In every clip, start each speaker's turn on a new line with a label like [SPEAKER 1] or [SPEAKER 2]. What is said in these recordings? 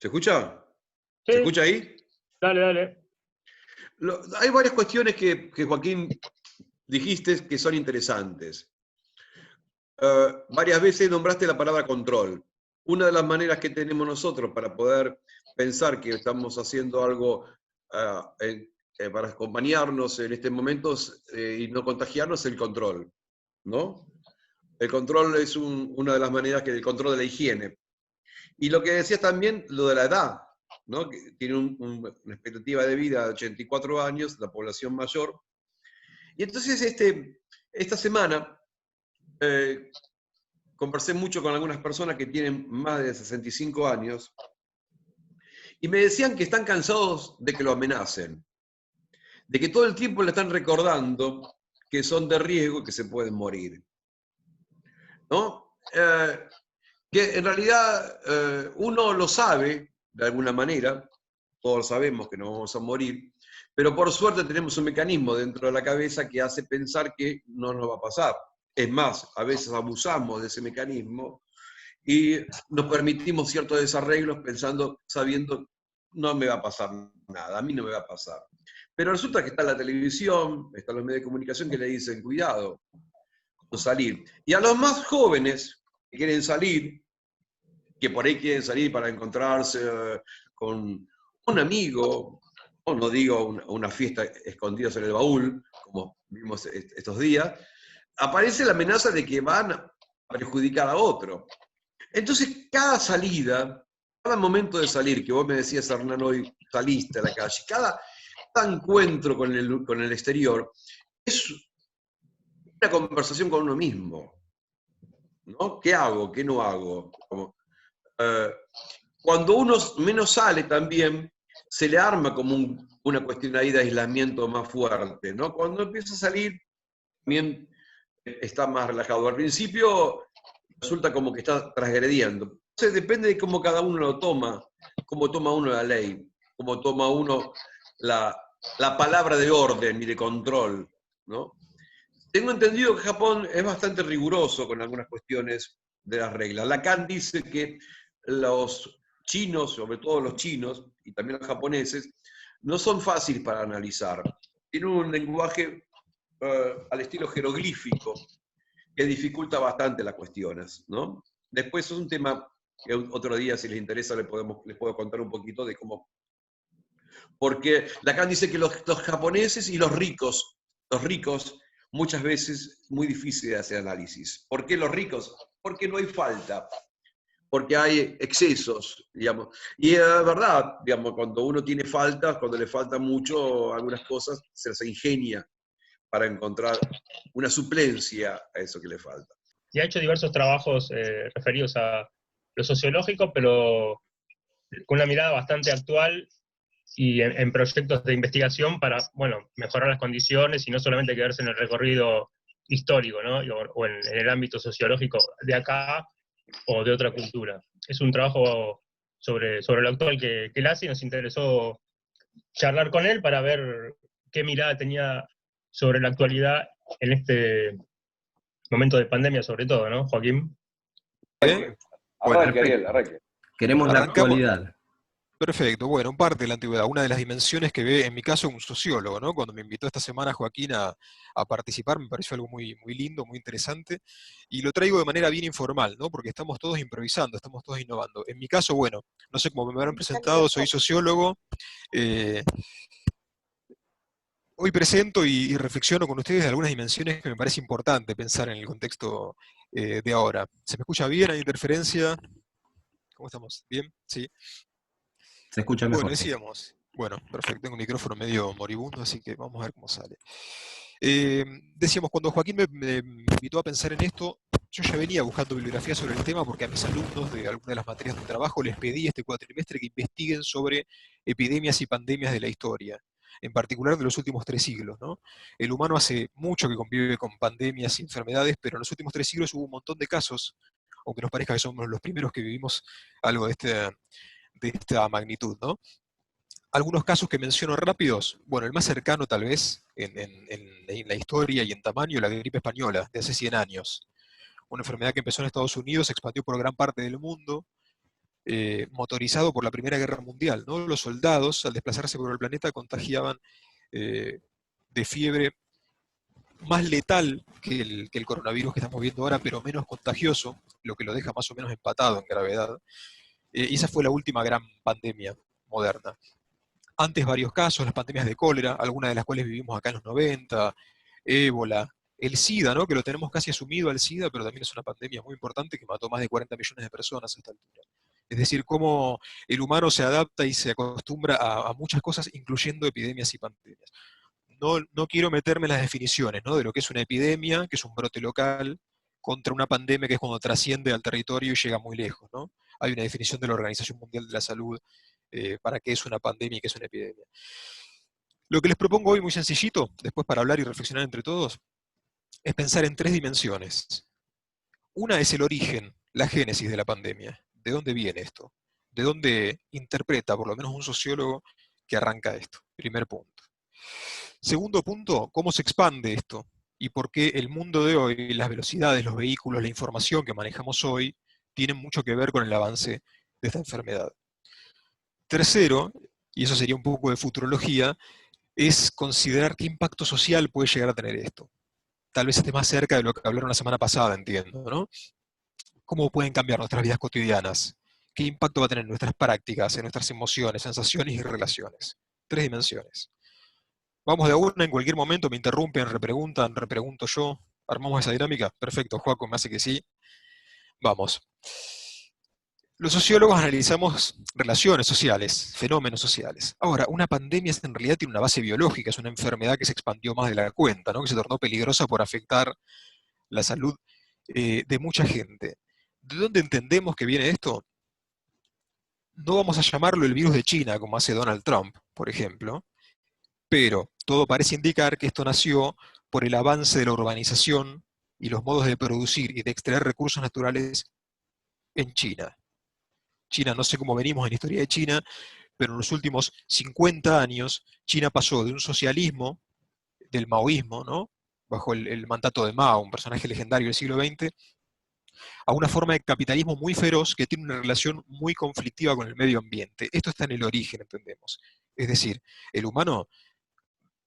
[SPEAKER 1] ¿Se escucha? ¿Se
[SPEAKER 2] Sí,
[SPEAKER 1] escucha ahí?
[SPEAKER 2] dale, dale.
[SPEAKER 1] Hay varias cuestiones que Joaquín dijiste que son interesantes. Varias veces nombraste la palabra control. Una de las maneras que tenemos nosotros para poder pensar que estamos haciendo algo para acompañarnos en este momento y no contagiarnos es el control, ¿no? El control es una de las maneras que el control de la higiene. Y lo que decías también, lo de la edad, ¿no? Que tiene una expectativa de vida de 84 años, la población mayor. Y entonces esta semana conversé mucho con algunas personas que tienen más de 65 años y me decían que están cansados de que lo amenacen, de que todo el tiempo le están recordando que son de riesgo y que se pueden morir, ¿no? Que en realidad uno lo sabe de alguna manera, todos sabemos que no vamos a morir, pero por suerte tenemos un mecanismo dentro de la cabeza que hace pensar que no nos va a pasar. Es más, a veces abusamos de ese mecanismo y nos permitimos ciertos desarreglos pensando, sabiendo, no me va a pasar nada, a mí no me va a pasar. Pero resulta que está la televisión, están los medios de comunicación que le dicen, cuidado con salir. Y a los más jóvenes que quieren salir, que por ahí quieren salir para encontrarse con un amigo, o no digo una fiesta escondidos en el baúl, como vimos estos días, aparece la amenaza de que van a perjudicar a otro. Entonces, cada salida, cada momento de salir, que vos me decías, Hernán, hoy saliste a la calle, cada encuentro con el exterior, es una conversación con uno mismo, ¿no? ¿Qué hago? ¿Qué no hago? Eh, Cuando uno menos sale también, se le arma como una cuestión ahí de aislamiento más fuerte, ¿no? Cuando empieza a salir, también está más relajado. Al principio resulta como que está transgrediendo. Entonces depende de cómo cada uno lo toma, cómo toma uno la ley, cómo toma uno la palabra de orden y de control, ¿no? Tengo entendido que Japón es bastante riguroso con algunas cuestiones de las reglas. Lacan dice que los chinos, sobre todo los chinos, y también los japoneses, no son fáciles para analizar. Tienen un lenguaje al estilo jeroglífico que dificulta bastante las cuestiones, ¿no? Después es un tema que otro día, si les interesa, les puedo contar un poquito de cómo. Porque Lacan dice que los japoneses y los ricos, muchas veces muy difícil de hacer análisis. ¿Por qué los ricos? Porque no hay falta, porque hay excesos, digamos. Y es verdad, digamos, cuando uno tiene faltas, cuando le falta mucho algunas cosas, se las ingenia para encontrar una suplencia a eso que le falta.
[SPEAKER 2] Y ha hecho diversos trabajos referidos a lo sociológico, pero con una mirada bastante actual y en proyectos de investigación para, bueno, mejorar las condiciones y no solamente quedarse en el recorrido histórico, ¿no? O en el ámbito sociológico de acá o de otra cultura. Es un trabajo sobre lo actual que él hace y nos interesó charlar con él para ver qué mirada tenía sobre la actualidad en este momento de pandemia, sobre todo, ¿no, Joaquín?
[SPEAKER 3] Bien. Bueno,
[SPEAKER 4] Arranque, Ariel, arranque.
[SPEAKER 5] Queremos la
[SPEAKER 3] arrancamos.
[SPEAKER 5] actualidad.
[SPEAKER 3] Perfecto, bueno, parte de la antigüedad, una de las dimensiones que ve, en mi caso, un sociólogo, ¿no? Cuando me invitó esta semana Joaquín a participar, me pareció algo muy, muy lindo, muy interesante, y lo traigo de manera bien informal, ¿no? Porque estamos todos improvisando, estamos todos innovando. En mi caso, bueno, no sé cómo me habrán presentado, soy sociólogo, eh, hoy presento y reflexiono con ustedes de algunas dimensiones que me parece importante pensar en el contexto de ahora. ¿Se me escucha bien? ¿Hay interferencia? ¿Cómo estamos? ¿Bien? ¿Sí?
[SPEAKER 5] Se escucha
[SPEAKER 3] Bueno,
[SPEAKER 5] mejor.
[SPEAKER 3] decíamos, bueno, perfecto, tengo un micrófono medio moribundo, así que vamos a ver cómo sale. Decíamos, cuando Joaquín me invitó a pensar en esto, yo ya venía buscando bibliografía sobre el tema porque a mis alumnos de alguna de las materias de trabajo les pedí este cuatrimestre que investiguen sobre epidemias y pandemias de la historia, en particular de los últimos 3 siglos, ¿no? El humano hace mucho que convive con pandemias y enfermedades, pero en los últimos 3 siglos hubo un montón de casos, aunque nos parezca que somos los primeros que vivimos algo de esta magnitud, ¿no? Algunos casos que menciono rápidos, bueno, el más cercano tal vez en la historia y en tamaño, la gripe española, de hace 100 años. Una enfermedad que empezó en Estados Unidos, se expandió por gran parte del mundo, motorizado por la Primera Guerra Mundial, ¿no? Los soldados, al desplazarse por el planeta, contagiaban de fiebre más letal que el coronavirus que estamos viendo ahora, pero menos contagioso, lo que lo deja más o menos empatado en gravedad. Y esa fue la última gran pandemia moderna. Antes varios casos, las pandemias de cólera, algunas de las cuales vivimos acá en los 90, ébola, el SIDA, ¿no? Que lo tenemos casi asumido al SIDA, pero también es una pandemia muy importante que mató más de 40 millones de personas a esta altura. Es decir, cómo el humano se adapta y se acostumbra a muchas cosas, incluyendo epidemias y pandemias. No quiero meterme en las definiciones, ¿no? De lo que es una epidemia, que es un brote local, contra una pandemia, que es cuando trasciende al territorio y llega muy lejos, ¿no? Hay una definición de la Organización Mundial de la Salud para qué es una pandemia y qué es una epidemia. Lo que les propongo hoy, muy sencillito, después para hablar y reflexionar entre todos, es pensar en 3 dimensiones. Una es el origen, la génesis de la pandemia. ¿De dónde viene esto? ¿De dónde interpreta, por lo menos un sociólogo, que arranca esto? Primer punto. Segundo punto, ¿cómo se expande esto? Y por qué el mundo de hoy, las velocidades, los vehículos, la información que manejamos hoy, tienen mucho que ver con el avance de esta enfermedad. Tercero, y eso sería un poco de futurología, es considerar qué impacto social puede llegar a tener esto. Tal vez esté más cerca de lo que hablaron la semana pasada, entiendo, ¿no? ¿Cómo pueden cambiar nuestras vidas cotidianas? ¿Qué impacto va a tener en nuestras prácticas, en nuestras emociones, sensaciones y relaciones? 3 dimensiones. Vamos de a una, en cualquier momento me interrumpen, repreguntan, repregunto yo. ¿Armamos esa dinámica? Perfecto, Joaco me hace que sí. Vamos. Los sociólogos analizamos relaciones sociales, fenómenos sociales. Ahora, una pandemia en realidad tiene una base biológica, es una enfermedad que se expandió más de la cuenta, ¿no? Que se tornó peligrosa por afectar la salud de mucha gente. ¿De dónde entendemos que viene esto? No vamos a llamarlo el virus de China, como hace Donald Trump, por ejemplo, pero todo parece indicar que esto nació por el avance de la urbanización y los modos de producir y de extraer recursos naturales en China. China, no sé cómo venimos en la historia de China, pero en los últimos 50 años China pasó de un socialismo, del maoísmo, ¿no? Bajo el mandato de Mao, un personaje legendario del siglo XX, a una forma de capitalismo muy feroz que tiene una relación muy conflictiva con el medio ambiente. Esto está en el origen, entendemos. Es decir, el humano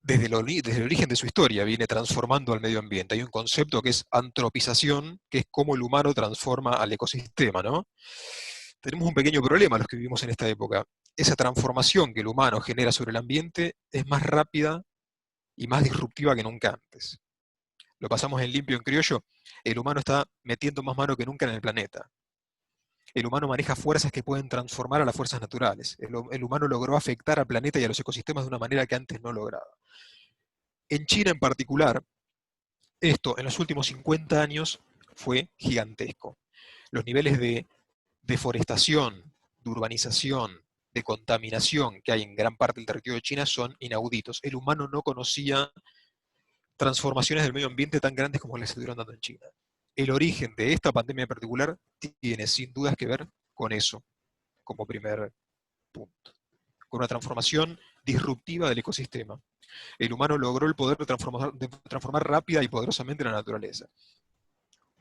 [SPEAKER 3] desde el origen de su historia viene transformando al medio ambiente. Hay un concepto que es antropización, que es cómo el humano transforma al ecosistema, ¿no? Tenemos un pequeño problema los que vivimos en esta época. Esa transformación que el humano genera sobre el ambiente es más rápida y más disruptiva que nunca antes. Lo pasamos en limpio, en criollo. El humano está metiendo más mano que nunca en el planeta. El humano maneja fuerzas que pueden transformar a las fuerzas naturales. El humano logró afectar al planeta y a los ecosistemas de una manera que antes no lograba. En China en particular, esto en los últimos 50 años fue gigantesco. Los niveles de deforestación, de urbanización, de contaminación que hay en gran parte del territorio de China son inauditos. El humano no conocía transformaciones del medio ambiente tan grandes como las que se estuvieron dando en China. El origen de esta pandemia en particular tiene sin dudas que ver con eso, como primer punto. Con una transformación disruptiva del ecosistema. El humano logró el poder de transformar rápida y poderosamente la naturaleza.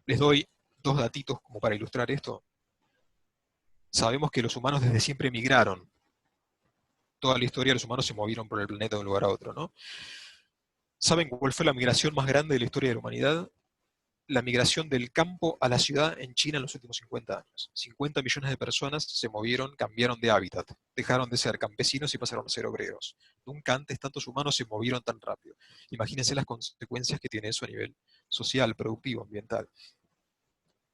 [SPEAKER 3] Les doy 2 datitos como para ilustrar esto. Sabemos que los humanos desde siempre migraron. Toda la historia los humanos se movieron por el planeta de un lugar a otro, ¿no? ¿Saben cuál fue la migración más grande de la historia de la humanidad? La migración del campo a la ciudad en China en los últimos 50 años. 50 millones de personas se movieron, cambiaron de hábitat, dejaron de ser campesinos y pasaron a ser obreros. Nunca antes tantos humanos se movieron tan rápido. Imagínense las consecuencias que tiene eso a nivel social, productivo, ambiental.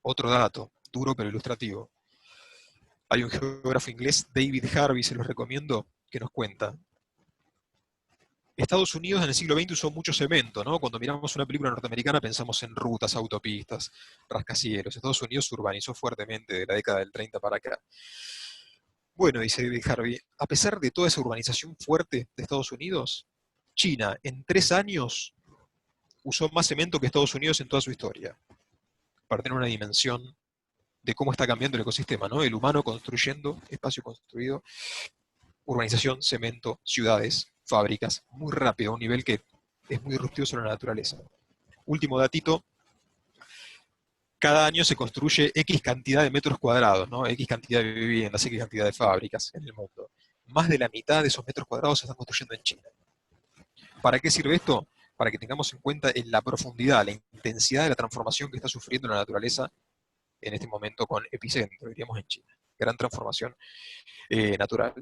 [SPEAKER 3] Otro dato, duro pero ilustrativo. Hay un geógrafo inglés, David Harvey, se los recomiendo, que nos cuenta. Estados Unidos en el siglo XX usó mucho cemento, ¿no? Cuando miramos una película norteamericana pensamos en rutas, autopistas, rascacielos. Estados Unidos se urbanizó fuertemente de la década del 30 para acá. Bueno, dice David Harvey, a pesar de toda esa urbanización fuerte de Estados Unidos, China en 3 años usó más cemento que Estados Unidos en toda su historia, para tener una dimensión de cómo está cambiando el ecosistema, ¿no? El humano construyendo, espacio construido, urbanización, cemento, ciudades, fábricas, muy rápido, a un nivel que es muy disruptivo sobre la naturaleza. Último datito, cada año se construye X cantidad de metros cuadrados, ¿no? X cantidad de viviendas, X cantidad de fábricas en el mundo. Más de la mitad de esos metros cuadrados se están construyendo en China. ¿Para qué sirve esto? Para que tengamos en cuenta en la profundidad, la intensidad de la transformación que está sufriendo la naturaleza en este momento con epicentro, diríamos en China. Gran transformación natural.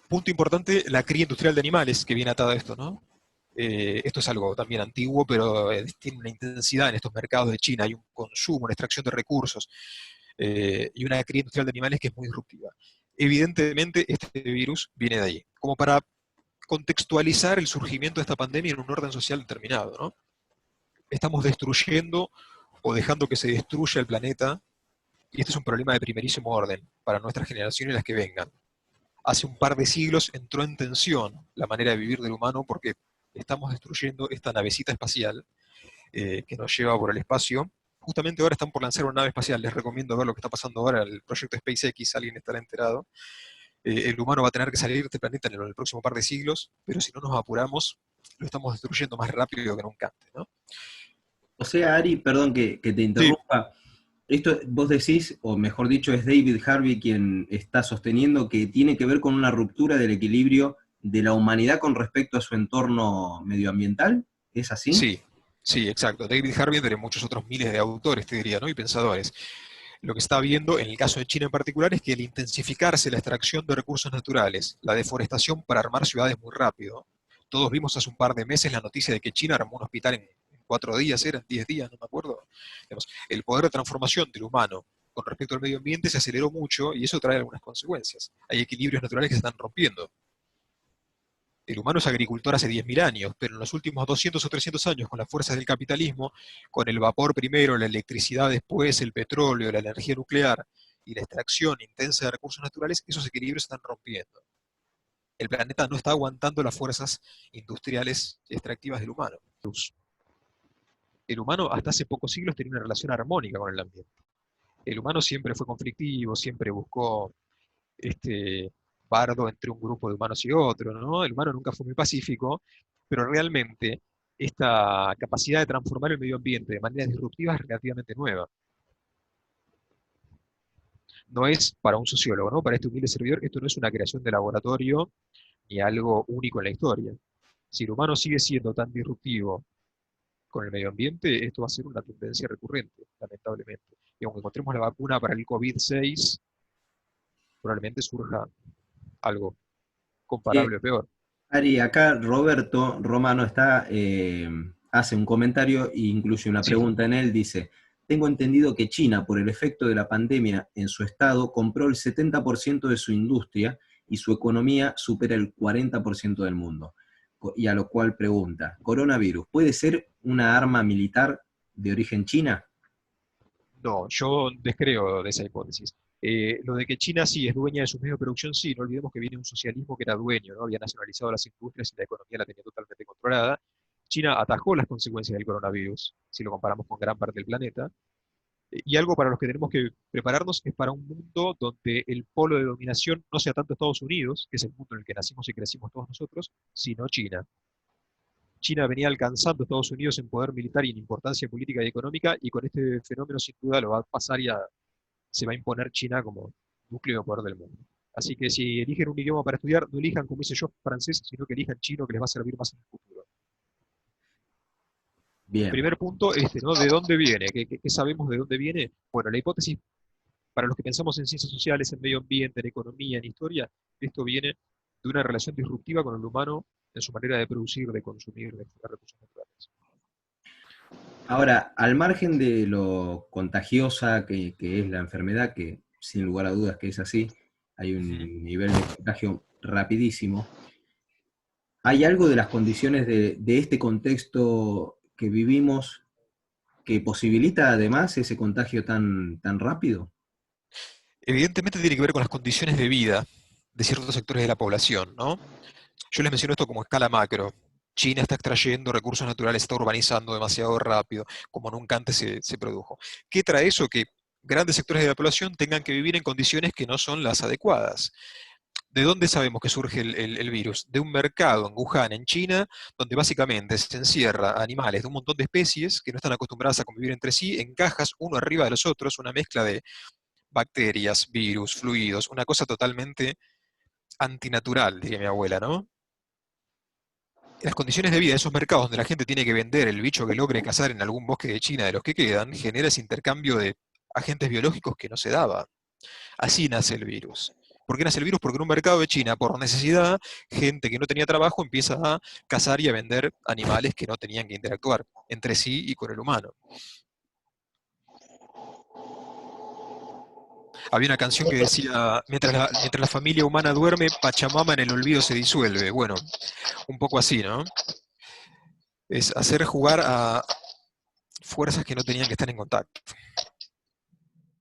[SPEAKER 3] Punto importante, la cría industrial de animales, que viene atado a esto, ¿no? Esto es algo también antiguo, pero tiene una intensidad en estos mercados de China. Hay un consumo, una extracción de recursos y una cría industrial de animales que es muy disruptiva. Evidentemente, este virus viene de ahí. Como para contextualizar el surgimiento de esta pandemia en un orden social determinado, ¿no? Estamos destruyendo o dejando que se destruya el planeta, y este es un problema de primerísimo orden para nuestras generaciones y las que vengan. Hace un par de siglos entró en tensión la manera de vivir del humano porque estamos destruyendo esta navecita espacial que nos lleva por el espacio. Justamente ahora están por lanzar una nave espacial, les recomiendo ver lo que está pasando ahora, el proyecto SpaceX, alguien estará enterado. El humano va a tener que salir de este planeta en el próximo par de siglos, pero si no nos apuramos, lo estamos destruyendo más rápido que nunca antes, ¿no?
[SPEAKER 5] O sea, Ari, perdón que te interrumpa. Esto vos decís, o mejor dicho, es David Harvey quien está sosteniendo que tiene que ver con una ruptura del equilibrio de la humanidad con respecto a su entorno medioambiental. ¿Es así?
[SPEAKER 3] Sí, sí, exacto. David Harvey, entre muchos otros miles de autores, te diría, ¿no? Y pensadores. Lo que está viendo, en el caso de China en particular, es que al intensificarse la extracción de recursos naturales, la deforestación para armar ciudades muy rápido, todos vimos hace un par de meses la noticia de que China armó un hospital en 4 días, eran 10 días, no me acuerdo. Digamos, el poder de transformación del humano con respecto al medio ambiente se aceleró mucho y eso trae algunas consecuencias. Hay equilibrios naturales que se están rompiendo. El humano es agricultor hace 10.000 años, pero en los últimos 200 o 300 años, con las fuerzas del capitalismo, con el vapor primero, la electricidad después, el petróleo, la energía nuclear y la extracción intensa de recursos naturales, esos equilibrios se están rompiendo. El planeta no está aguantando las fuerzas industriales y extractivas del humano. El humano hasta hace pocos siglos tenía una relación armónica con el ambiente. El humano siempre fue conflictivo, siempre buscó bardo entre un grupo de humanos y otro, ¿no? El humano nunca fue muy pacífico, pero realmente esta capacidad de transformar el medio ambiente de manera disruptiva es relativamente nueva. No es para un sociólogo, ¿no? Para este humilde servidor, esto no es una creación de laboratorio ni algo único en la historia. Si el humano sigue siendo tan disruptivo con el medio ambiente, esto va a ser una tendencia recurrente, lamentablemente. Y aunque encontremos la vacuna para el COVID-6, probablemente surja algo comparable o peor.
[SPEAKER 5] Ari, acá Roberto Romano hace un comentario e incluye una pregunta en él, dice: tengo entendido que China, por el efecto de la pandemia en su estado, compró el 70% de su industria y su economía supera el 40% del mundo. Y a lo cual pregunta, ¿coronavirus puede ser una arma militar de origen china?
[SPEAKER 3] No, yo descreo de esa hipótesis. Lo de que China sí es dueña de sus medios de producción, sí, no olvidemos que viene un socialismo que era dueño, ¿no? Había nacionalizado las industrias y la economía la tenía totalmente controlada. China atajó las consecuencias del coronavirus, si lo comparamos con gran parte del planeta. Y algo para los que tenemos que prepararnos es para un mundo donde el polo de dominación no sea tanto Estados Unidos, que es el mundo en el que nacimos y crecimos todos nosotros, sino China. China venía alcanzando a Estados Unidos en poder militar y en importancia política y económica, y con este fenómeno sin duda lo va a pasar y se va a imponer China como núcleo de poder del mundo. Así que si eligen un idioma para estudiar, no elijan, como hice yo, francés, sino que elijan chino, que les va a servir más en el futuro.
[SPEAKER 5] Bien.
[SPEAKER 3] Primer punto, ¿no? ¿De dónde viene? ¿Qué sabemos de dónde viene? Bueno, la hipótesis, para los que pensamos en ciencias sociales, en medio ambiente, en economía, en historia, esto viene de una relación disruptiva con el humano en su manera de producir, de consumir, de explotar recursos naturales.
[SPEAKER 5] Ahora, al margen de lo contagiosa que es la enfermedad, que sin lugar a dudas que es así, hay un nivel de contagio rapidísimo, ¿hay algo de las condiciones de este contexto que vivimos que posibilita además ese contagio tan rápido?
[SPEAKER 3] Evidentemente tiene que ver con las condiciones de vida de ciertos sectores de la población, ¿no? Yo les menciono esto como escala macro. China está extrayendo recursos naturales, está urbanizando demasiado rápido, como nunca antes se produjo. ¿Qué trae eso? Que grandes sectores de la población tengan que vivir en condiciones que no son las adecuadas. ¿De dónde sabemos que surge el virus? De un mercado en Wuhan, en China, donde básicamente se encierra animales de un montón de especies que no están acostumbradas a convivir entre sí, en cajas uno arriba de los otros, una mezcla de bacterias, virus, fluidos, una cosa totalmente antinatural, diría mi abuela, ¿no? Las condiciones de vida de esos mercados donde la gente tiene que vender el bicho que logre cazar en algún bosque de China de los que quedan, genera ese intercambio de agentes biológicos que no se daba. Así nace el virus. ¿Por qué nace el virus? Porque en un mercado de China, por necesidad, gente que no tenía trabajo empieza a cazar y a vender animales que no tenían que interactuar entre sí y con el humano. Había una canción que decía, mientras la familia humana duerme, Pachamama en el olvido se disuelve. Bueno, un poco así, ¿no? Es hacer jugar a fuerzas que no tenían que estar en contacto.